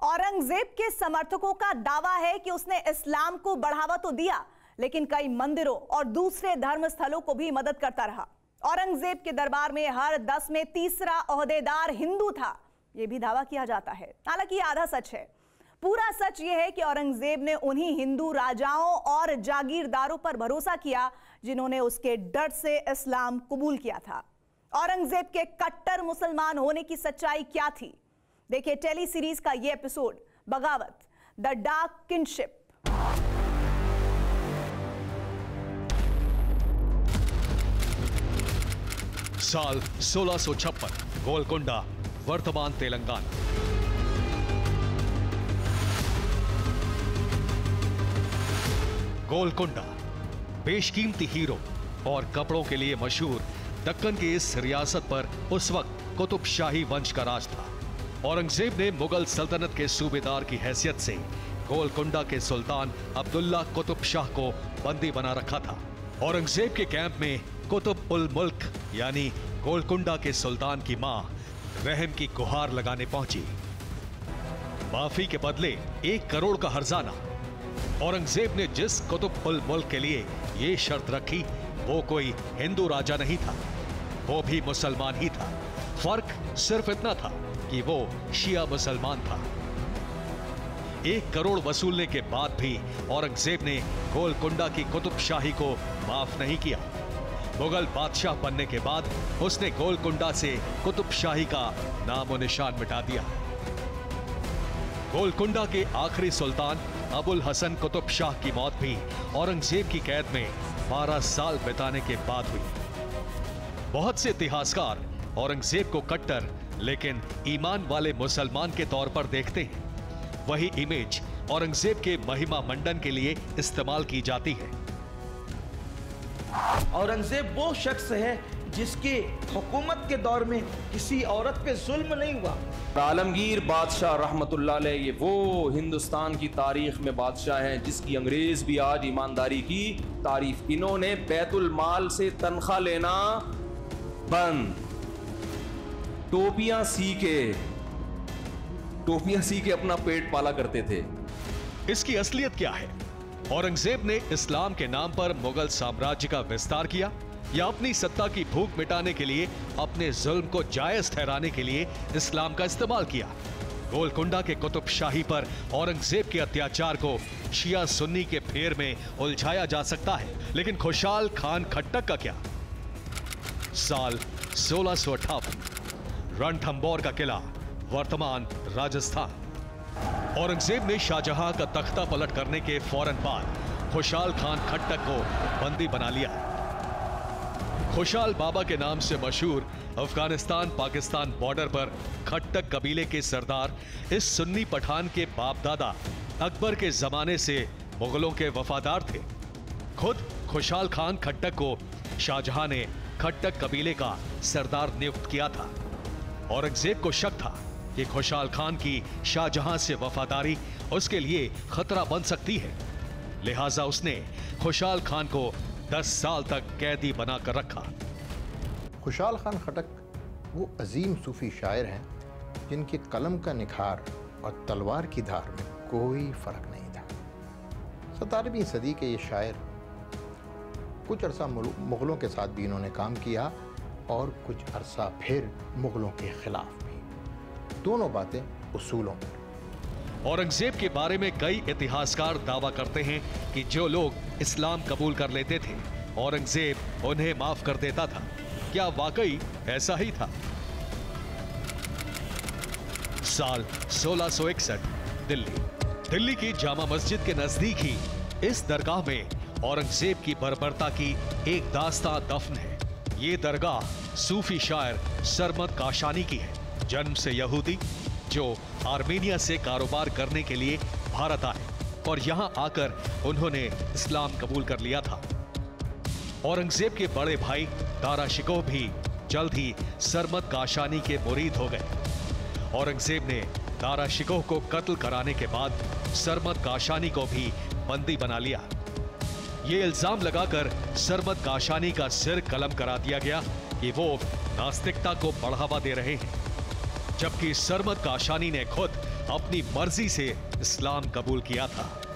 औरंगजेब के समर्थकों का दावा है कि उसने इस्लाम को बढ़ावा तो दिया, लेकिन कई मंदिरों और दूसरे धर्म स्थलों को भी मदद करता रहा। औरंगजेब के दरबार में हर 10 में तीसरा ओहदेदार हिंदू था, यह भी दावा किया जाता है। हालांकि आधा सच है। पूरा सच यह है कि औरंगजेब ने उन्हीं हिंदू राजाओं और जागीरदारों पर भरोसा किया जिन्होंने उसके डर से इस्लाम कबूल किया था। औरंगजेब के कट्टर मुसलमान होने की सच्चाई क्या थी? देखिए टेली सीरीज का यह एपिसोड, बगावत, द डार्क किनशिप। साल 1656, गोलकोंडा, वर्तमान तेलंगाना। गोलकोंडा बेशकीमती हीरो और कपड़ों के लिए मशहूर दक्कन की इस रियासत पर उस वक्त कुतुब शाही वंश का राज था। औरंगजेब ने मुगल सल्तनत के सूबेदार की हैसियत से गोलकोंडा के सुल्तान अब्दुल्ला कुतुब शाह को बंदी बना रखा था। औरंगजेब के कैंप में कुतुब उल मुल्क यानी गोलकोंडा के सुल्तान की मां रहम की गुहार लगाने पहुंची। माफी के बदले 1 करोड़ का हर्जाना। औरंगजेब ने जिस कुतुब उल मुल्क के लिए यह शर्त रखी वो कोई हिंदू राजा नहीं था, वो भी मुसलमान ही था। फर्क सिर्फ इतना था कि वो शिया मुसलमान था। 1 करोड़ वसूलने के बाद भी औरंगजेब ने गोलकोंडा की कुतुब शाही को माफ नहीं किया। मुगल बादशाह बनने के बाद उसने गोलकोंडा से कुतुब शाही का नामो निशान मिटा दिया। गोलकोंडा के आखिरी सुल्तान अबुल हसन कुतुब शाह की मौत भी औरंगजेब की कैद में 12 साल बिताने के बाद हुई। बहुत से इतिहासकार औरंगजेब को कट्टर लेकिन ईमान वाले मुसलमान के तौर पर देखते हैं। वही इमेज औरंगजेब के महिमा मंडन के लिए इस्तेमाल की जाती है। औरंगजेब वो शख्स है जिसके हुकूमत के दौर में किसी औरत पे जुल्म नहीं हुआ। आलमगीर बादशाह रहमतुल्लाह अलैह ये वो हिंदुस्तान की तारीख में बादशाह हैं जिसकी अंग्रेज भी आज ईमानदारी की तारीफ। इन्होंने बैतुल माल से तनख्वाह लेना बंद, टोपियां सी के अपना पेट पाला करते थे। इसकी असलियत क्या है? औरंगजेब ने इस्लाम के नाम पर मुगल साम्राज्य का विस्तार किया या अपनी सत्ता की भूख मिटाने के लिए अपने जुल्म को जायज ठहराने के लिए इस्लाम का इस्तेमाल किया? गोलकोंडा के कुतुब शाही पर औरंगजेब के अत्याचार को शिया सुन्नी के फेर में उलझाया जा सकता है, लेकिन खुशहाल खान खट्टक का क्या? साल 1658, रणथंबोर का किला, वर्तमान राजस्थान। औरंगजेब ने शाहजहां का तख्ता पलट करने के फौरन बाद खुशहाल खान खट्टक को बंदी बना लिया। खुशहाल बाबा के नाम से मशहूर अफगानिस्तान पाकिस्तान बॉर्डर पर खट्टक कबीले के सरदार इस सुन्नी पठान के बाप दादा अकबर के जमाने से मुगलों के वफादार थे। खुद खुशहाल खान खट्टक को शाहजहां ने खट्टक कबीले का सरदार नियुक्त किया था। औरंगजेब को शक था कि खुशहाल खान की शाहजहां से वफादारी उसके लिए खतरा बन सकती है, लिहाजा उसने खुशहाल खान को 10 साल तक कैदी बनाकर रखा। खुशहाल खान खट्टक वो अजीम सूफी शायर हैं जिनके कलम का निखार और तलवार की धार में कोई फर्क नहीं था। 17वीं सदी के ये शायर कुछ अरसा मुगलों के साथ भी इन्होंने काम किया और कुछ अरसा फिर मुगलों के खिलाफ भी। दोनों बातें उसूलों पर। औरंगजेब के बारे में कई इतिहासकार दावा करते हैं कि जो लोग इस्लाम कबूल कर लेते थे औरंगजेब उन्हें माफ कर देता था। क्या वाकई ऐसा ही था? साल 1661, दिल्ली की जामा मस्जिद के नजदीक ही इस दरगाह में औरंगजेब की बर्बरता की एक दास्तां दफन है। ये दरगाह सूफी शायर सरमद काशानी की है। जन्म से यहूदी जो आर्मेनिया से कारोबार करने के लिए भारत आए और यहां आकर उन्होंने इस्लाम कबूल कर लिया था। औरंगजेब के बड़े भाई दारा शिकोह भी जल्द ही सरमद काशानी के मुरीद हो गए। औरंगजेब ने दारा शिकोह को कत्ल कराने के बाद सरमद काशानी को भी बंदी बना लिया। ये इल्जाम लगाकर सरमद काशानी का सिर कलम करा दिया गया कि वो नास्तिकता को बढ़ावा दे रहे हैं, जबकि सरमद काशानी ने खुद अपनी मर्जी से इस्लाम कबूल किया था।